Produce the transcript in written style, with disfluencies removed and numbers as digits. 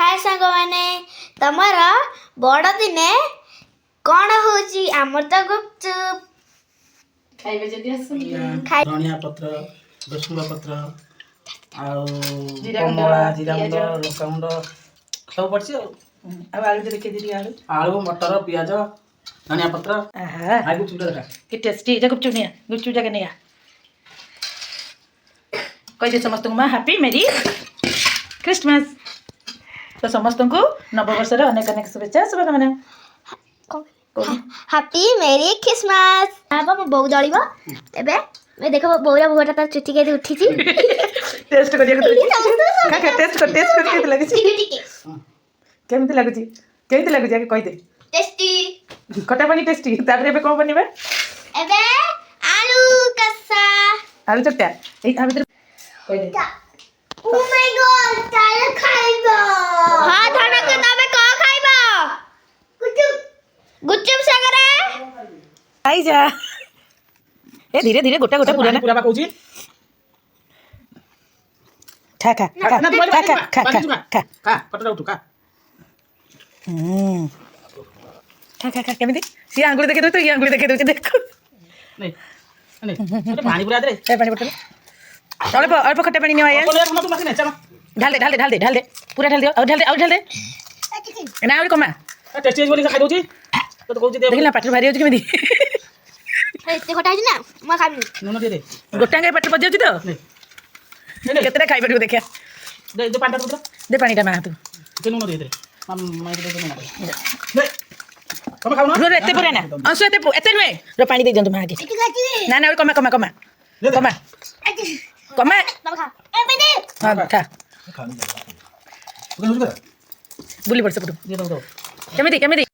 हाय सांग मैंने तमर बड़ दिने कौन होची आमर तो गुपचुप खाइबे जदी आसुनी धनिया पत्र रसुण पत्र कमला जीरा गुंड लंका गुंड सब पड़छ आलू देखि दीदी आलू आलू मटर पियाज धनिया पत्र आहा आगु चुड़ा देखा कि टेस्टी जा गुपचुप जाके नहीं कह दे समस्त को हैप्पी मेरी क्रिसमस तो समस्त को नववर्ष अनेक अनेक शुभेच्छा शुभकामना हैप्पी मेरी क्रिसमस अब मो बौ दळिबो एबे मैं देखो बौरा बुहटा तार चुटी के उठी छी टेस्ट करिया खा खा टेस्ट कर के लगे छी टिके केमति लागु छी आके कह दे टेस्टी खटा पानी टेस्टी तापर एबे कोन बनिबे एबे आलू कसा आलू चट्टा ए आ भीतर कह दे ओ माय गॉड ताले खाइबो हां धना के तबे का खाइबो गुच्चुप सागरे आई जा ए धीरे धीरे गोटा गोटा पूरा ना पूरा बा कहूची खा खा खा ना खा खा खा खा खा खा पटरा उठू खा खा खा खा केमिति सी आंगुली देखे तो ये आंगुली देखे दो देखो नहीं नहीं पानी पूरा दे ए पानी बोतल अल्प अल्प खट्टा पानी नहीं आया तो ले तू मत नहीं चलो ढाल दे पूरा ढाल दे और ढाल दे ना और कमा टेस्ट चेंज बोली खाइ दोची तो कहूची दे देखला पाटर भारी होची केमिति एते खटा छी ना म खाबी नून दे दे गोटा के पाटर बज जाउची तो नहीं केतरा खाइ पड़ियो देखिया दे दे पानी तो दे पानी टा मा तू के नून दे दे मैं दे दे दे तुम खाओ ना रो एते पूरा ना अंशु एते नुए रो पानी दे जंतु मा आगे ना ना और कमा कमा कमा कमा कमा तब खा ए पे दे हां खा खा नहीं बुली बुली पड़ से पुटू दे दो केमिति